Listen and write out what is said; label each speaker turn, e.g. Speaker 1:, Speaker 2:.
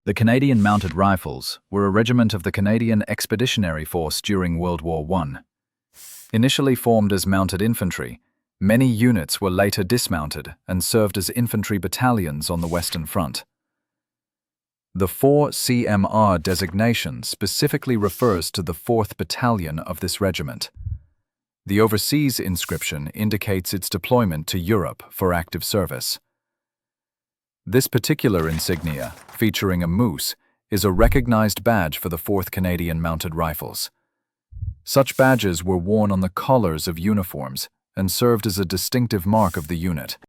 Speaker 1: The Canadian Mounted Rifles were a regiment of the Canadian Expeditionary Force during World War I. Initially formed as mounted infantry, many units were later dismounted and served as infantry battalions on the Western Front. The 4 CMR designation specifically refers to the 4th Battalion of this regiment. The overseas inscription indicates its deployment to Europe for active service. This particular insignia, featuring a moose, is a recognized badge for the 4th Canadian Mounted Rifles. Such badges were worn on the collars of uniforms and served as a distinctive mark of the unit.